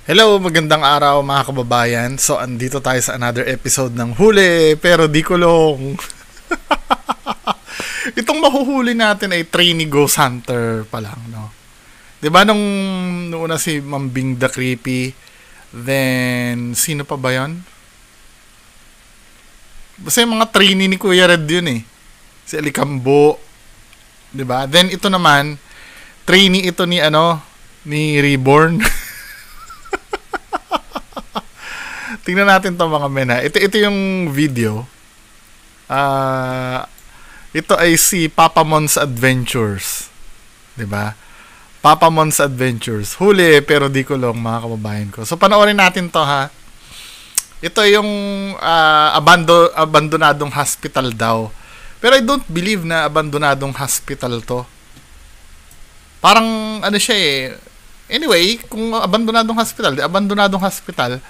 Hello, magandang araw mga kababayan. So, andito tayo sa another episode ng Huli Pero Di Kulong. Itong mahuhuli natin ay trainee ghost hunter pa lang, no? 'Di ba nung una si Mambing the Creepy, then sino pa ba 'yon? Basta yung mga trainee ni Kuya Red yun eh. Si Alicambo, 'di ba? Then ito naman, trainee ito ni Reborn. Tingnan natin 'to mga men ha. Ito yung video. Ito ay si Papa Mon's Adventures. 'Di ba? Papa Mon's Adventures. Huli pero di kulong mga kababayan ko. So panoorin natin 'to ha. Ito yung abandonadong hospital daw. Pero I don't believe na abandonadong hospital 'to. Parang siya eh. Anyway, kung abandonadong hospital.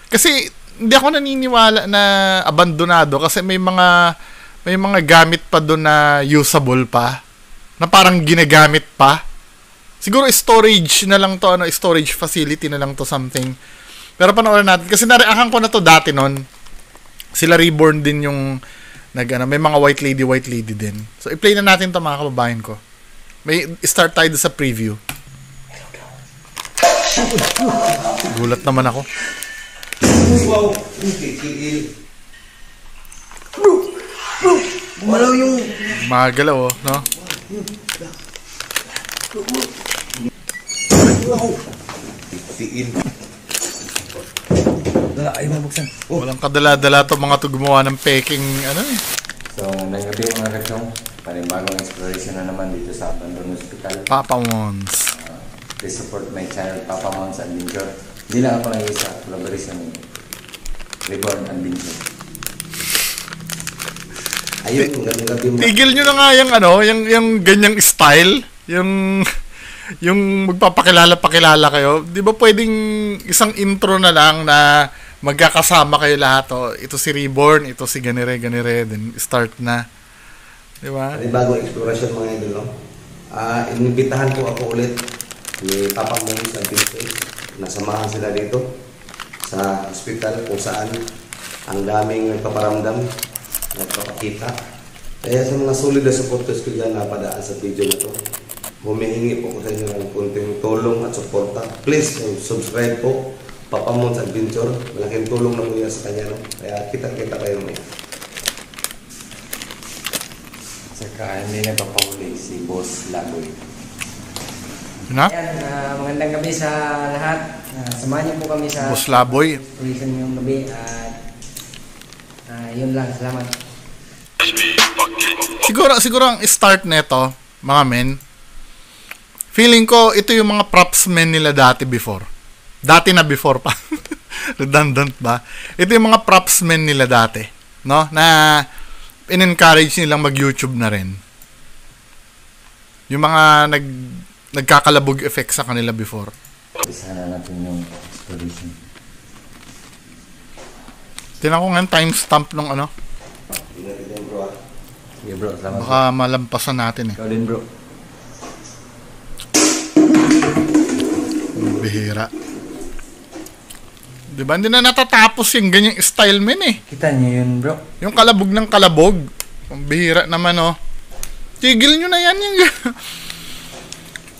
Kasi hindi ako naniniwala na abandonado kasi may mga gamit pa doon na usable pa, na parang ginagamit pa. Siguro storage na lang to, storage facility na lang to something. Pero panoorin natin kasi nareahan ko na to dati noon. Sila Reborn din yung may mga white lady din. So i-play na natin to mga kababayan ko. May start tayo sa preview. Gulat naman ako. Wow, malaw yung magalaw no? Wow. Tiil. Dala ay mabuksan. Walang kadala-dala to mga to gumawa ng peking So, ngayong gabi mga kachong, panibagong exploration na naman dito sa Abandon Hospital. Papa Mons. Please support my channel, Papa Mons Adventure. Hindi lang ako nag-isa, collaboration ni Reborn Adventure. Ayun, ngayong gabi mo. Tigil nyo na nga yung ganyang style. Yung magpapakilala kayo. Di ba pwedeng isang intro na lang na magkakasama kayo lahat. Ito si Reborn, ito si ganire, then start na. Di ba? Bagong exploration mga idol, no? Inibitahan ko ako ulit ni Papa Mons Adventure. Nasamahan sila dito sa hospital kung saan ang daming nagpaparamdam, nagpapakita. Kaya sa mga solid na supporters ko dyan na padaan sa video na to, humihingi po ko sa inyo ng kunting tulong at suporta. Please subscribe po, Papa Mons Adventure. Malaking tulong na po yan sa kanya, no? Kaya kita-kita kayo mo. Saka hindi nagpapahuli si Boss Laboy. Na? Ayan, magandang gabi sa lahat. Samahan niyo po kami sa Boss Laboy. exploration ngayong gabi at yun lang, salamat. Siguro ang start neto, mga men, feeling ko ito yung mga props men nila dati before. Dati na before pa. Redundant ba? Ito yung mga props men nila dati, no? Na in-encourage nilang mag-YouTube na rin. Yung mga nagkakalabog effect sa kanila before. Isa na natin yung exploration. Tinan ko nga timestamp nung Okay bro, salamat. baka malampasan natin eh. Ikaw din bro. Bihira. Diba? Hindi na natatapos yung ganyang style men eh. Kita niyo yun bro. Yung kalabog ng kalabog. Ang bihira naman Tigil nyo na yan yung...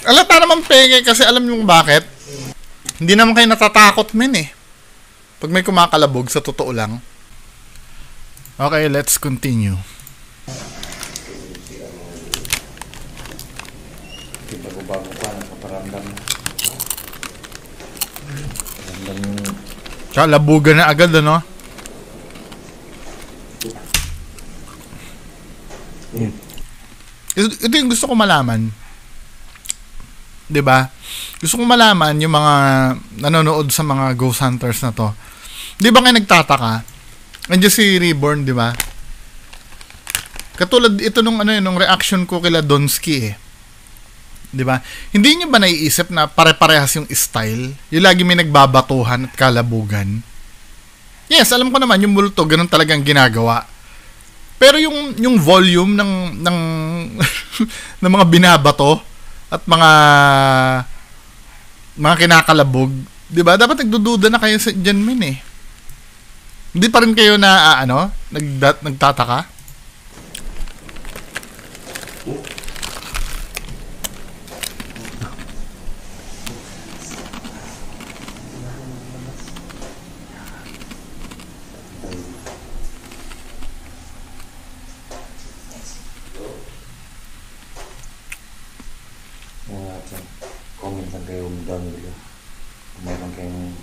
Alata naman peke kasi alam nyo bakit? Hindi naman kayo natatakot men eh. Pag may kumakalabog sa totoo lang. Okay, let's continue. Bago pa, nagpaparamdam. Paramdam yung... Kalabugan na agad Ito yung gusto ko malaman. 'Di ba? Gusto kong malaman yung mga nanonood sa mga ghost hunters na to. 'Di ba kayo nagtataka? Andiyan si Reborn, 'di ba? Katulad ito nung reaction ko kila Donsky eh. 'Di ba? Hindi niyo ba naiisip na pare-parehas yung style? Yung lagi may nagbabatuhan at kalabugan. Yes, alam ko naman yung multo ganun talagang ginagawa. Pero yung volume ng ng mga binabato at mga kinakalabog, 'Di ba? Dapat nagdududa na kayo sa dyan, men eh. Hindi pa rin kayo na nagtataka? Comment lang kayo down below. Kung mayroon kayong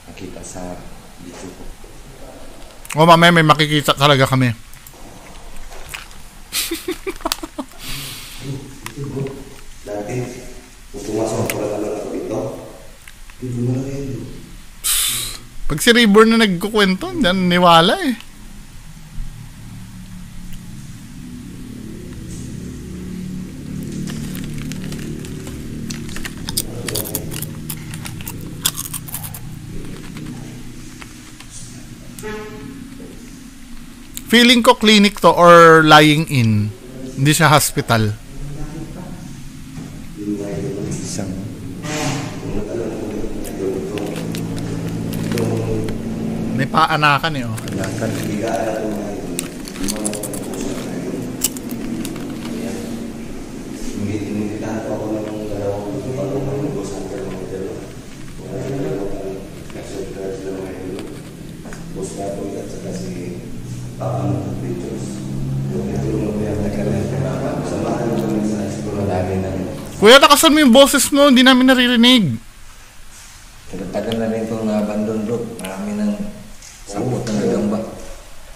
nakita sa video ko. O mamaya may makikita talaga kami. Dati, pumasok ko lang ako dito. Dito mo na kayo. Pag si Reborn na nagkukwento, hindi niwala eh. Feeling ko clinic to or lying in. Hindi siya hospital. Isang May paanakan eh, oh. kanakan. Inimbitahan po ako ng dalawang pagkukulang ng boss hunter ng hotel. Nag-subscribe sila mga ilo. Boss na po at saka si Papa ng pictures. Tulong mo yan na kanya. Samahan mo kami sa siguro namin ng Kuya, takasan mo yung boses mo. Hindi namin naririnig. Tagal na rin itong abandon road. Marami ng sapot na nagamba.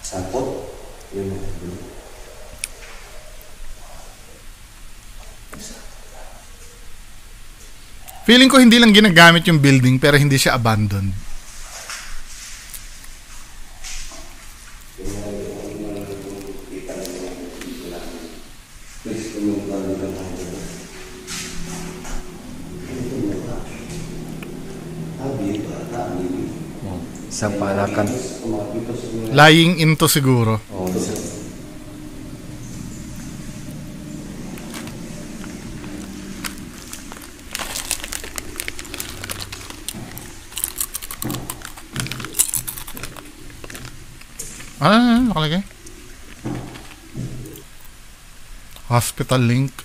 sapot. Yun. Feeling ko hindi lang ginagamit yung building pero hindi siya abandoned. Please, kung Isang paanakan. Lying into siguro. Oo. Nakalagay? Hospital link.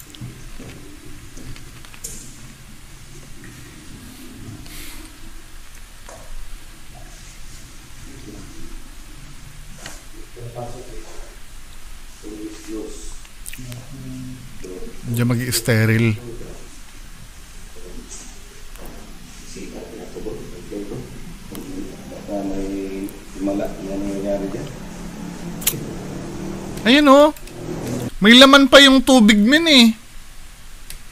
Diyan mag-i-sterile. Ayun oh. May laman pa yung tubig min eh.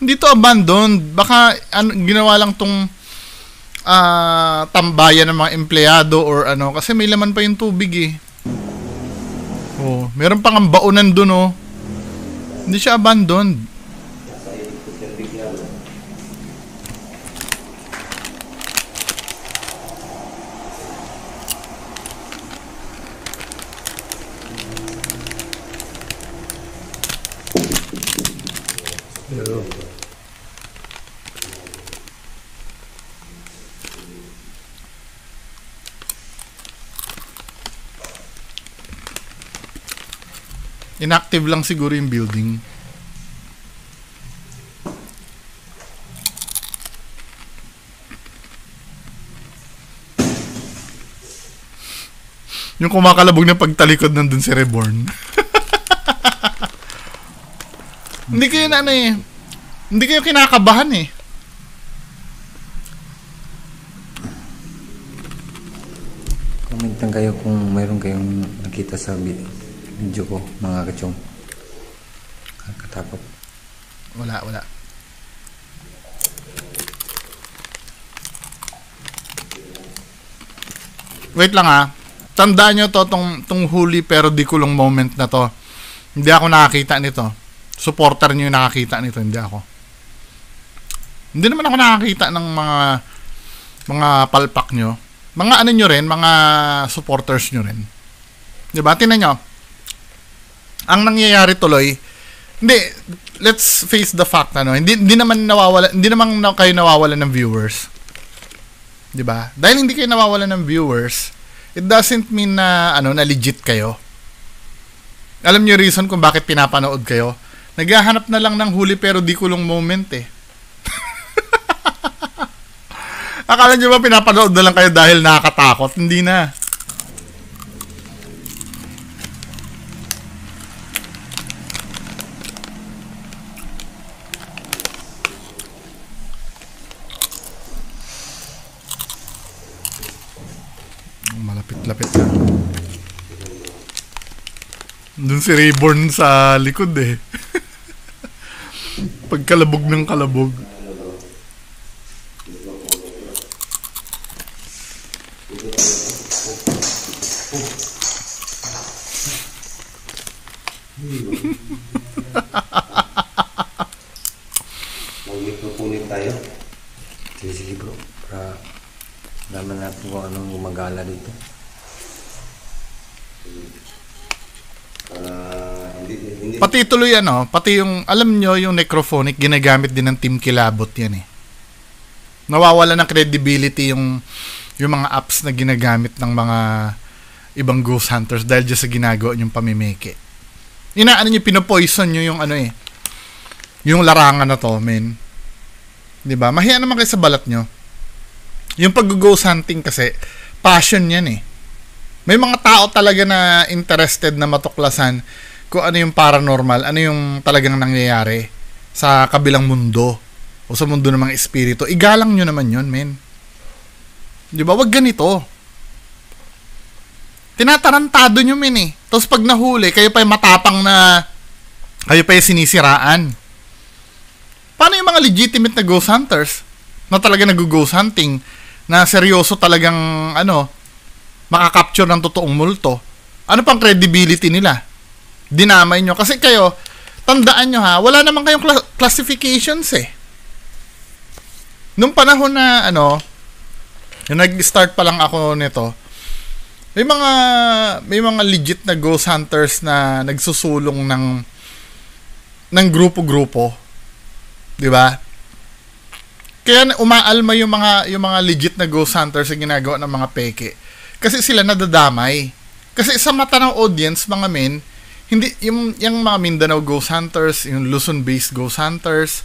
Hindi to abandoned. Baka ginawa lang tong tambayan ng mga empleyado or ano. Kasi may laman pa yung tubig eh. Oh, meron pang ang baunan dun oh. Hindi siya abandoned. Inactive lang siguro yung building. Yung kumakalabog na pagtalikod nandun si Reborn. Hindi kayo na ano eh. Hindi kayo kinakabahan eh. Comment lang kayo kung mayroon kayong nakita sa video ko, mga kachong. Kakatapot. Wala. Wait lang ah. Tandaan nyo to, tong huli pero di kulong moment na to. Hindi ako nakakita nito. Supporter nyo yung nakakita nito, hindi ako. Hindi naman ako nakakita ng mga palpak nyo. Mga ano nyo rin, mga supporters nyo rin. Diba? Tingnan nyo. Ang nangyayari tuloy, hindi, let's face the fact, ano, hindi naman kayo nawawalan ng viewers. 'Di ba? Dahil hindi kayo nawawalan ng viewers, it doesn't mean na na legit kayo. Alam niyo reason kung bakit pinapanood kayo? Naghahanap na lang ng huli pero di kulong moment eh. Akala niyo ba pinapanood na lang kayo dahil nakakatakot? Hindi na. Malapit-lapit na. Doon si Rayborn sa likod eh. Pagkalabog ng kalabog. Magmikropunit tayo. Sige bro, para naman natin kung anong gumagala dito. Hindi. Pati tuloy pati yung, alam nyo, yung necrophonic, ginagamit din ng Team Kilabot yan eh. Nawawala ng credibility yung mga apps na ginagamit ng mga ibang ghost hunters dahil just sa ginagawa yung pamimeke. Inaano nyo, pinopoison nyo yung yung larangan na to, men. Diba? Mahiya naman kayo sa balat nyo. Yung pag-ghost hunting kasi, passion yan eh. May mga tao talaga na interested na matuklasan kung ano yung paranormal, ano yung talagang nangyayari sa kabilang mundo o sa mundo ng mga espiritu. Igalang nyo naman yun, men. Di ba? Wag ganito. Tinatarantado nyo, men eh. Tapos pag nahuli, kayo pa yung matapang na kayo pa yung sinisiraan. Paano yung mga legitimate na ghost hunters na talaga nag-ghost hunting na seryoso talagang makakapture ng totoong multo? Ano pang credibility nila? Dinamay nyo. Kasi kayo, tandaan nyo ha, wala naman kayong classifications eh. Nung panahon na yung nag-start pa lang ako nito, may mga legit na ghost hunters na nagsusulong ng grupo-grupo. 'Di ba? Kaya umaalma yung mga legit na ghost hunters sa ginagawa ng mga peke. Kasi sila nadadamay. Kasi sa mata ng audience, mga men, hindi yung mga Mindanao ghost hunters, yung Luzon-based ghost hunters,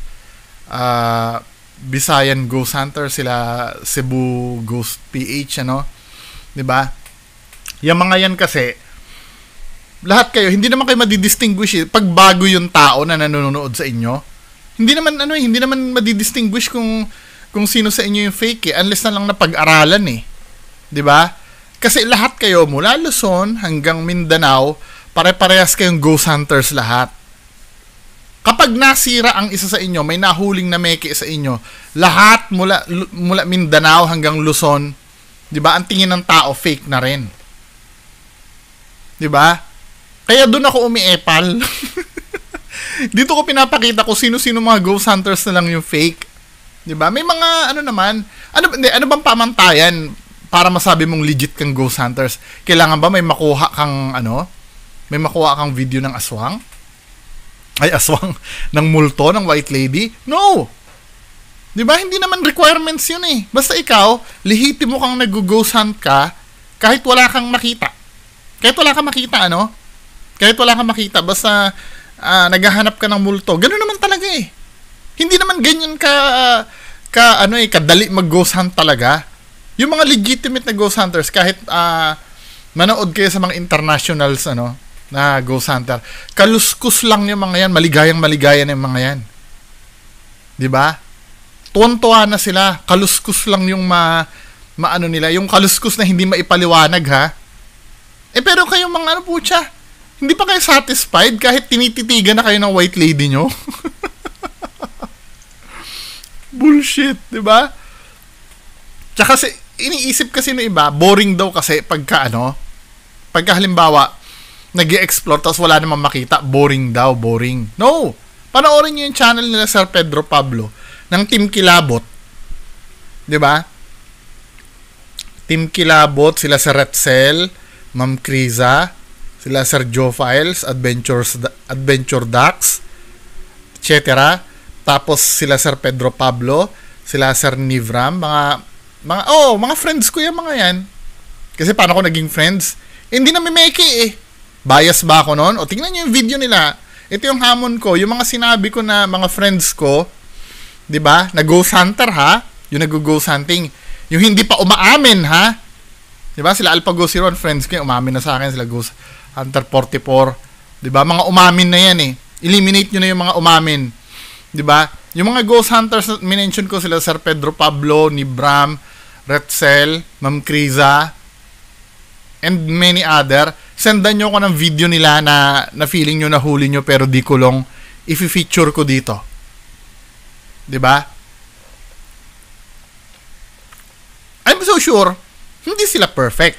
Visayan ghost hunters, sila Cebu Ghost PH, 'di ba? Yung mga yan kasi, lahat kayo, hindi naman kayo madidistinguish pag bago yung tao na nanonood sa inyo. Hindi naman madidistinguish kung sino sa inyo yung fake eh, unless na lang na pag-aralan eh. 'Di ba? Kasi lahat kayo mula Luzon hanggang Mindanao, pare-parehas kayong ghost hunters lahat. Kapag nasira ang isa sa inyo, may nahuling na meke sa inyo, lahat mula Mindanao hanggang Luzon, 'di ba? Ang tingin ng tao fake na rin. 'Di ba? Kaya doon ako umiepal. Dito ko pinapakita ko sino-sino mga ghost hunters na lang yung fake. 'Di ba? May mga ano bang pamantayan para masabi mong legit kang ghost hunters? Kailangan ba may makuha kang video ng aswang? Ay, aswang ng multo ng white lady? No. 'Di ba? Hindi naman requirements 'yun eh. Basta ikaw, lihitimo kang nag-ghost hunt ka kahit wala kang makita. Kahit wala kang makita, basta naghahanap ka ng multo. Ganoon naman talaga eh. Hindi naman ganyan kadali mag-ghost hunt talaga. Yung mga legitimate na ghost hunters, kahit manood kayo sa mga internationals na ghost hunter, kaluskus lang yung mga yan, maligaya na yung mga yan. 'Di ba? Tuwan-tuwa na sila, kaluskus lang yung nila, yung kaluskus na hindi maipaliwanag ha. Pero kayong mga hindi pa kayo satisfied kahit tinititigan na kayo ng white lady nyo? Bullshit, di ba? Tsaka iniisip kasi ng iba, boring daw kasi pagka halimbawa, nag-i-explore tapos wala namang makita, boring. No! Panoorin nyo yung channel nila Sir Pedro Pablo ng Team Kilabot. Di ba? Team Kilabot, sila Sir Retzel, Ma'am Criza, sila Sir Joe Files, Adventure Dax, etc. Tapos sila Sir Pedro Pablo, sila Sir Nivram, Mga friends ko yan, mga yan. Kasi paano ko naging friends? Hindi na mimeke eh. Bias ba ako noon? O tingnan niyo yung video nila. Ito yung hamon ko, yung mga sinabi ko na mga friends ko, 'di ba? Nag-ghost hunter ha? Yung nag-ghost hunting. Yung hindi pa umaamin ha? 'Di ba? Sila Alpha Ghost Hero friends ko, umamin na sa akin sila Ghost Hunter 44. 'Di ba? Mga umamin na yan eh. Eliminate niyo na yung mga umamin. 'Di ba? Yung mga ghost hunters na minention ko sila Sir Pedro Pablo, ni Bram, Retzel, Ma'am Criza, and many other. Sendan nyo ko ng video nila na feeling nyo nahuli nyo pero di ko lang i-feature ko dito. 'Di ba? I'm so sure hindi sila perfect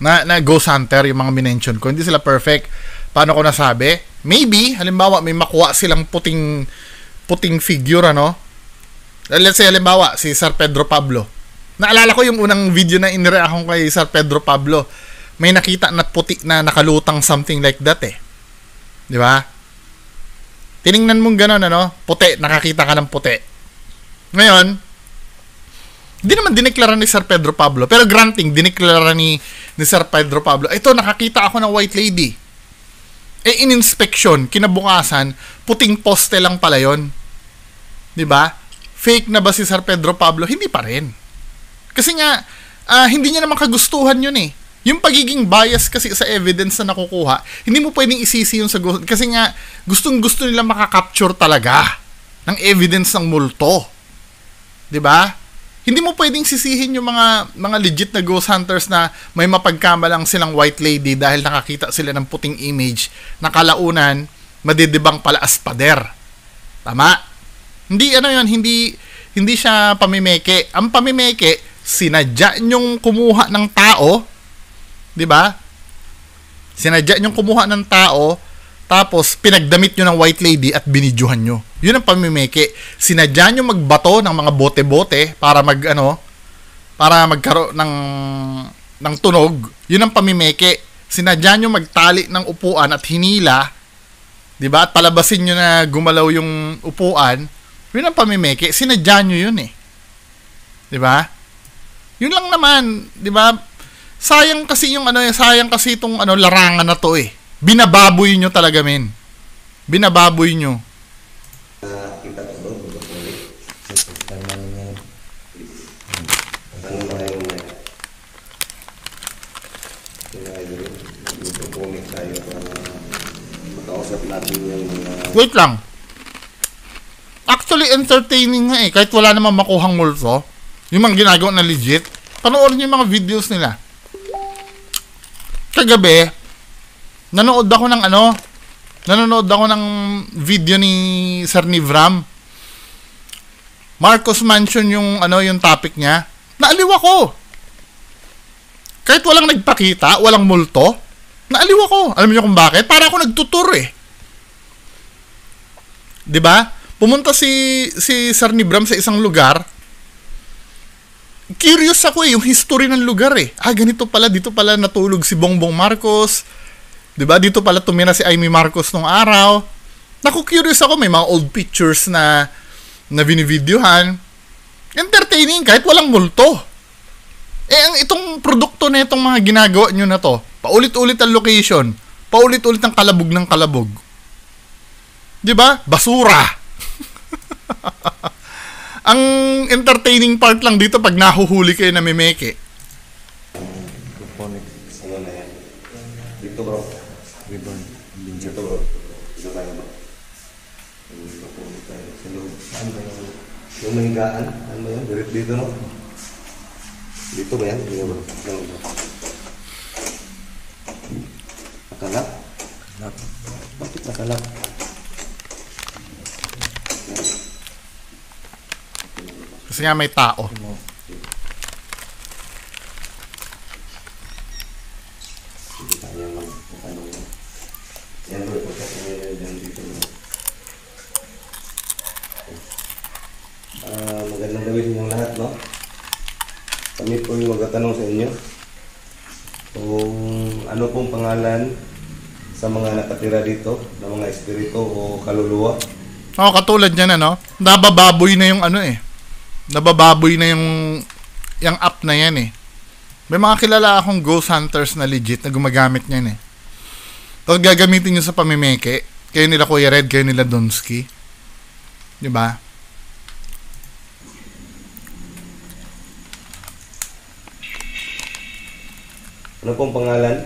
na ghost hunter yung mga minention ko. Hindi sila perfect. Paano ko nasabi? Maybe halimbawa may makuha silang puting figure, ano? Let's say halimbawa si Sir Pedro Pablo. Naalala ko yung unang video na inire akong kay Sir Pedro Pablo. May nakita na puti na nakalutang something like that eh. 'Di ba? Tiningnan mong gano'n, ano? Puti, nakakita ka ng puti. Ngayon, hindi naman dineklara ni Sir Pedro Pablo, pero granting dineklara ni Sir Pedro Pablo. Ito, nakakita ako ng white lady. In inspection, kinabukasan, puting poste lang pala 'yon. 'Di ba? Fake na ba si Sir Pedro Pablo? Hindi pa rin. Kasi nga, hindi niya naman kagustuhan 'yun eh. Yung pagiging bias kasi sa evidence na nakukuha, hindi mo pwedeng isisi yung sa ghost. Kasi nga, gustong-gusto nila makakapture talaga ng evidence ng multo. 'Di ba? Hindi mo pwedeng sisihin yung mga legit na ghost hunters na may mapagkamalang silang white lady dahil nakakita sila ng puting image na kalaunan, madidibang pala as pader. Tama? Hindi hindi siya pamimeke. Ang pamimeke, sinadya nyong kumuha ng tao, 'di ba? Sinadya nyong kumuha ng tao, tapos pinagdamit nyo ng white lady at binidyohan nyo. Yun ang pamimeke. Sinadya nyo magbato ng mga bote-bote para magkaroon ng tunog. Yun ang pamimeke. Sinadya nyo magtali ng upuan at hinila, 'di ba? At palabasin nyo na gumalaw yung upuan. Yun ang pamimeke. Sinadya nyo yun eh. 'Di ba? Yun lang naman, 'di ba? Sayang kasi itong larangan na to eh. Binababoy nyo talaga, men. Binababoy nyo. Kita ko doon, magkakulit. Tanong ba kayo na? Magkakulit tayo para makausap natin yung mga... Wait lang. Actually, entertaining nga eh. Kahit wala namang makuhang multo. Yung mga ginagawa na legit. Panoorin nyo yung mga videos nila. Kagabi, nanood ako ng video ni Sir Nivram. Marcos Mansion yung topic niya. Naaliw ako. Kahit walang nagpakita, walang multo, naaliw ako. Alam niyo kung bakit? Para ako nagtutur eh. 'Di ba? Pumunta si Sir Nivram sa isang lugar. Curious ako eh, yung history ng lugar eh. Ganito pala, dito pala natulog si Bongbong Marcos. 'Di ba? Dito pala tumira si Amy Marcos nung araw. Curious ako, may mga old pictures na binivideohan. Entertaining kahit walang multo. Ang itong produkto na itong mga ginagawa nyo na to, paulit-ulit ang location, paulit-ulit ang kalabog ng kalabog. 'Di ba? Basura. Ang entertaining part lang dito pag nahuhuli kayo na mimeke. Ano na yan? Dito bro. Dito bro. Dito tayo bro. Sa loob. Saan ba yung mahigaan? Ano ba yan? Dito no? Dito ba yan? Dito bro. Nakalap? Bakit nakalap? Kasi nga may tao. Magandang gabi sa inyong lahat, no? Kami po yung magtatanong sa inyo kung ano pong pangalan sa mga nakatira dito ng mga espiritu o kaluluwa. Katulad niyan, nabababoy na yung Nabababoy na yung app na yan eh. May mga kilala akong ghost hunters na legit na gumagamit niyan eh. Tapos gagamitin nyo sa pamimeke. Kayo nila Kuya Red, kayo nila Donsky. Diba? Ano pong pangalan?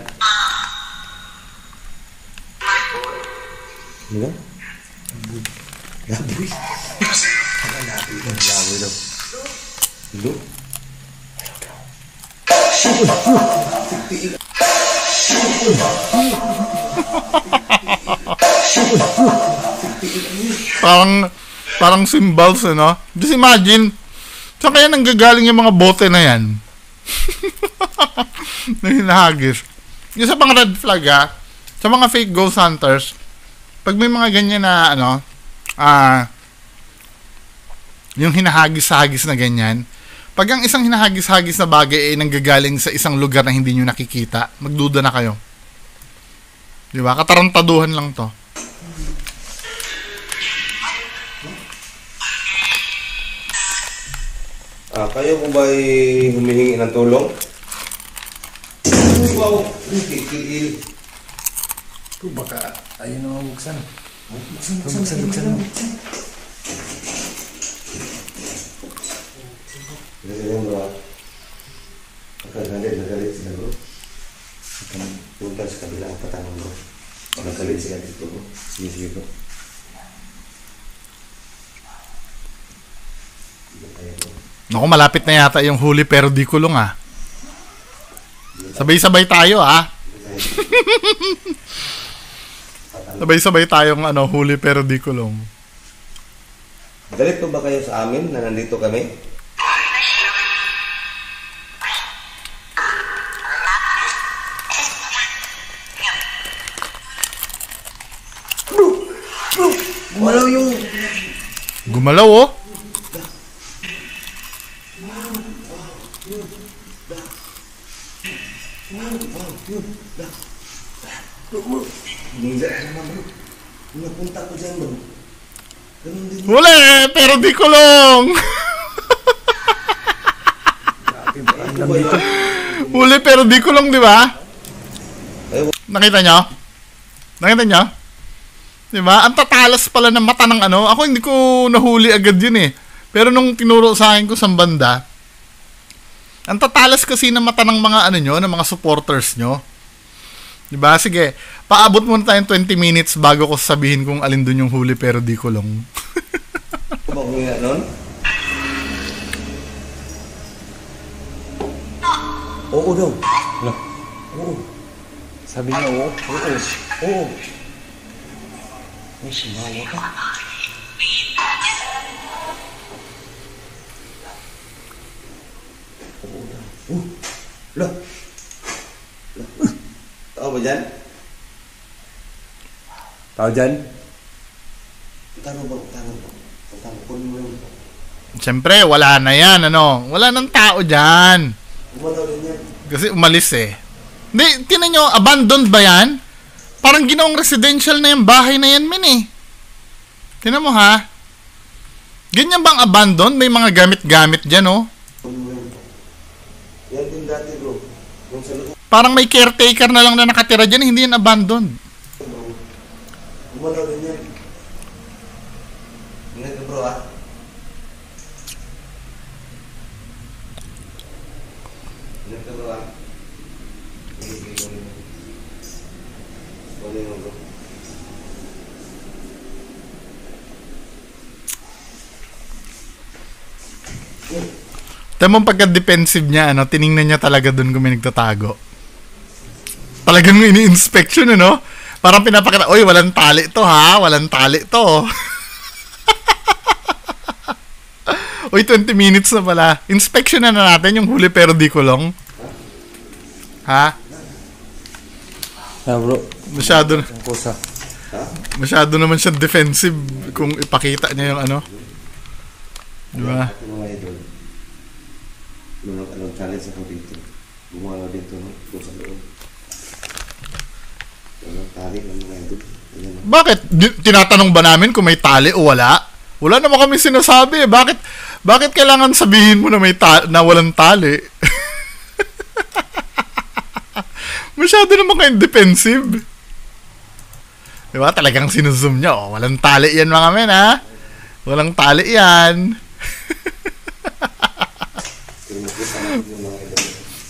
Ano? Laboy. Laboy daw. Hello? parang symbols, ano? Just imagine, saan kaya nanggagaling yung mga bote na yan? Na hinahagis. Yung sa mga red flag, sa mga fake ghost hunters, pag may mga ganyan na, ano, yung hinahagis-hagis na ganyan, pag ang isang hinahagis-hagis na bagay ay nanggagaling sa isang lugar na hindi nyo nakikita, magduda na kayo. Di ba? Katarantaduhan lang to. Kayo po ba humihingi ng tulong? Wow! Baka ayun na mabuksan. Buksan. Ganyan bro. Nagalit sila bro. Punta sa kabila ang patanong bro. Nagalit sila dito bro. Sige bro. Naku, malapit na yata yung huli pero di kulong Sabay-sabay tayo Sabay-sabay tayong huli pero di kulong. Galit po ba kayo sa amin na nandito kami? Gumalaw yung... Gumalaw Napunta ko dyan bro. Ganun din. Huli pero di kulong. Huli pero di kulong, di ba? Nakita nyo? Di ba? Ang tatalas pala ng mata ng Ako hindi ko nahuli agad yun eh. Pero nung tinuro sa akin ko sa banda, ang tatalas kasi ng mata ng mga ng mga supporters nyo. Di ba? Sige, paabot muna tayong 20 minutes bago ko sabihin kung alin dun yung huli pero di kulong. Ano ba huminga nun? Oo daw. Ano? Oo. Sabi niya oo. Oo. May simawa ka. Oo daw. Lah. Tao ba dyan? Tao dyan? Tanong ba? Kunin mo yun. Siyempre, wala na yan, Wala nang tao dyan. Umalaw din yan. Kasi umalis eh. Hindi, tinan nyo, abandoned ba yan? Parang ginawang residential na yung bahay na yan, Tinan mo, ha? Ganyan bang abandoned? May mga gamit-gamit dyan, Kunin mo yun. Yan din dati bro. Yung sa loob. Parang may caretaker na lang na nakatira dyan, hindi yan abandoned. Umalaw din yan. Ingat ka bro Ingat ka bro Sige, kunin mo bro. Tama pagka-defensive niya, tiningnan niya talaga doon kung may nagtatago. Talagang ini-inspection, Parang pinapakita, oy, walang tali to, ha? Walang tali to. Oy, 20 minutes na pala. Inspection na natin yung huli pero di kulong. Ha? Bro. Masyado Ang kusa. Masyado naman siya defensive kung ipakita niya yung Di ba? Mga idol. Nung challenge ako dito. Gumalaw dito, doon sa loob. Walang tali ng mga idol. Ayan, Bakit? Tinatanong ba namin kung may tali o wala? Wala naman kami sinasabi. Bakit Bakit kailangan sabihin mo na na walang tali? Masyado naman kayong defensive. Diba? Talagang sinuzoom niya. Oh, walang tali yan mga men, ha? Walang tali yan.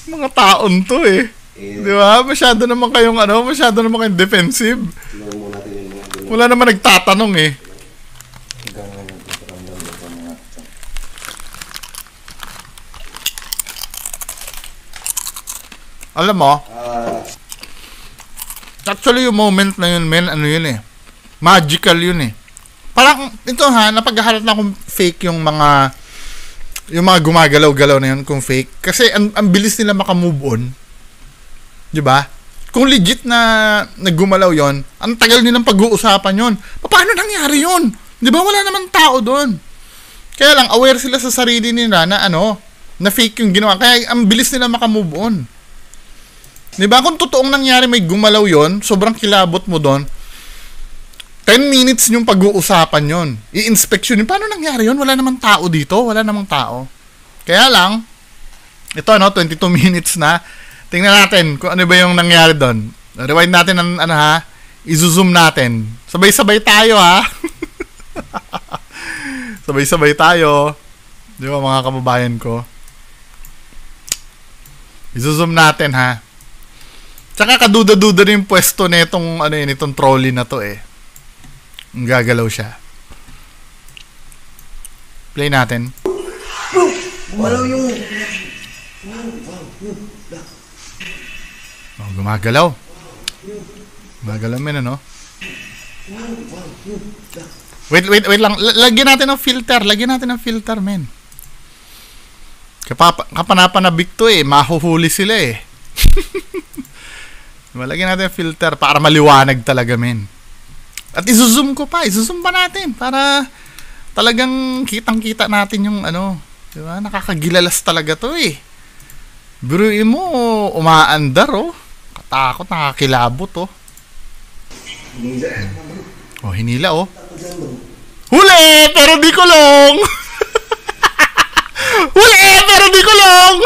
Mga taon to eh. Diba? Masyado naman kayong defensive. Wala naman nagtatanong eh. Alam mo, actually yung moment na yun, men, ano yun eh. Magical yun eh. Parang, ito ha, napaghahalap na kung fake yung mga gumagalaw-galaw na yun kung fake. Kasi ang bilis nila makamove on. Diba? Kung legit na naggumalaw yon, ang tagal nilang pag-uusapan yon. Paano nangyari yun? Diba? Wala naman tao doon. Kaya lang, aware sila sa sarili nila na na fake yung ginawa. Kaya ang bilis nila makamove on. Diba? Kung totoong nangyari may gumalaw yon, sobrang kilabot mo doon, 10 minutes yung pag-uusapan yon. I-inspection yun. Paano nangyari yun? Wala namang tao dito. Wala namang tao. Kaya lang, ito 22 minutes na. Tingnan natin kung ano ba yung nangyari doon. Rewind natin ng i-zoom natin. Sabay-sabay tayo ha. Sabay-sabay tayo. Di ba mga kababayan ko? I-zoom natin ha. Tsaka kaduda-duda rin yung pwesto nitong nitong trolley na to eh. Gagalaw siya. Play natin. Gumalaw yung... Oh, gumagalaw. Gumagalaw men, ano? Wait lang. Lagyan natin ng filter. Lagyan natin ng filter, men. Kapanapanabik to eh. Mahuhuli sila eh. Lagyan natin ng filter para maliwanag talaga, men. At i-zoom ko pa. I-zoom pa natin para talagang kitang-kita natin yung diba? Nakakagilalas talaga to eh. Biruin mo, umaandar oh. Katakot, nakakilabot oh. Oh, hinila oh. Huli! Pero di kulong! Huli! Pero di kulong!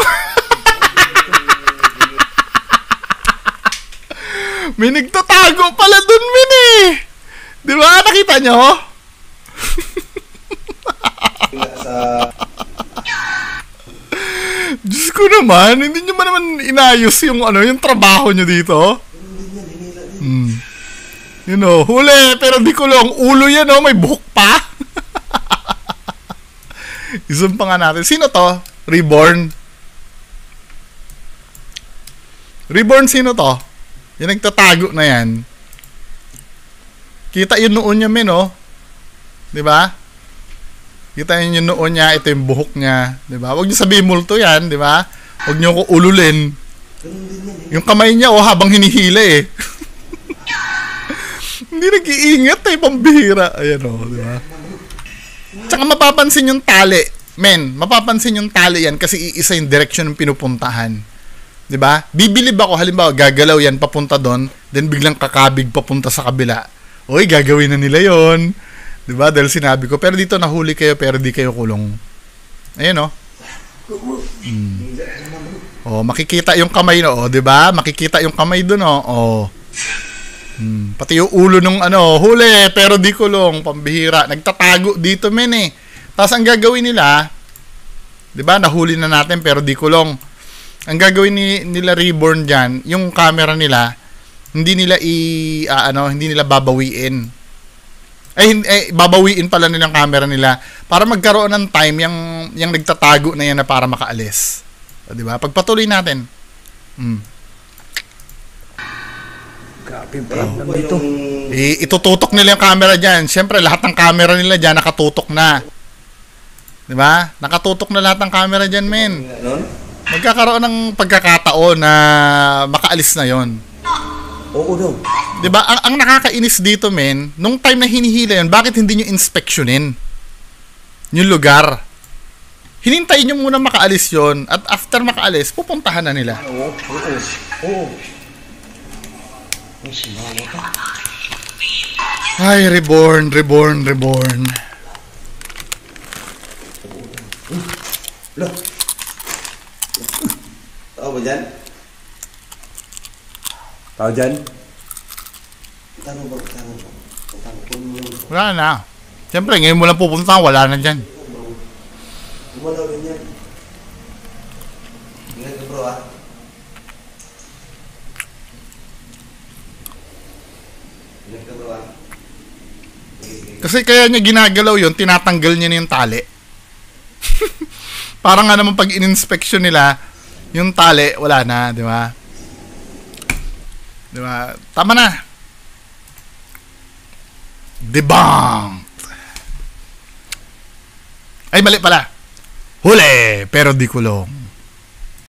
May nagtatago pala dun, min eh. Di ba? Nakita nyo? Diyos ko naman, hindi nyo ba naman inayos yung yung trabaho nyo dito? You know, huli, pero di kulong. Ulo yan oh, may buhok pa. I-zoom pa nga natin. Sino to? Reborn? Reborn sino to? Yung nagtatago na yan. Kita yung noon niya, men, oh. Diba? Kita yung noon niya, ito yung buhok niya. Diba? Huwag niyo sabihin multo yan, diba? Huwag niyo ko ululin. Yung kamay niya, oh, habang hinihila eh. Hindi nag-iingat eh, pambihira. Ayan, oh, diba? Tsaka mapapansin yung tali. Men, mapapansin yung tali yan kasi iisa yung direction ng pinupuntahan. Diba? Bibilib ako, halimbawa, gagalaw yan papunta doon, then biglang kakabig papunta sa kabila. Oy, gagawin na nila yon. Diba? Dahil sinabi ko, pero dito nahuli kayo, pero di kayo kulong. Ayun, oh. Oh, makikita yung kamay, no? Oh, diba? Makikita yung kamay doon, oh. Oh. Pati yung ulo nung huli, pero di kulong. Pambihira. Nagtatago dito, men, eh. Tapos ang gagawin nila, diba? Nahuli na natin, pero di kulong. Ang gagawin nila Reborn dyan, yung camera nila, hindi nila babawiin. Babawiin pala nilang camera nila para magkaroon ng time yung nagtatago na yan na para makaalis. O, diba? Pagpatuloy natin. Grabe, problem dito. Itututok nila yung camera dyan. Siyempre, lahat ng camera nila dyan nakatutok na. Diba? Nakatutok na lahat ng camera dyan, men. Magkakaroon ng pagkakataon na makaalis na yon. Oo daw. Diba? Ang nakakainis dito, men, nung time na hinihila yun, bakit hindi nyo inspeksyonin yung lugar? Hinintayin nyo muna makaalis yon at after makaalis, pupuntahan na nila. Oo. Ay, reborn. Lo. Tao ba dyan? Tao dyan? Tanong ba? Tanong ba? Tanong mo. Wala na. Siyempre, ngayon mo lang pupunta, wala na dyan. Gumalaw rin yan. Ingat ka bro ah. Ingat ka bro ah. Kasi kaya niya ginagalaw yun, tinatanggal niya na yung tali. Parang nga naman pag in-inspection nila, yung tali, wala na, di ba? Di ba? Tama na. Debunked. Ay, mali pala. Huli, pero di kulong.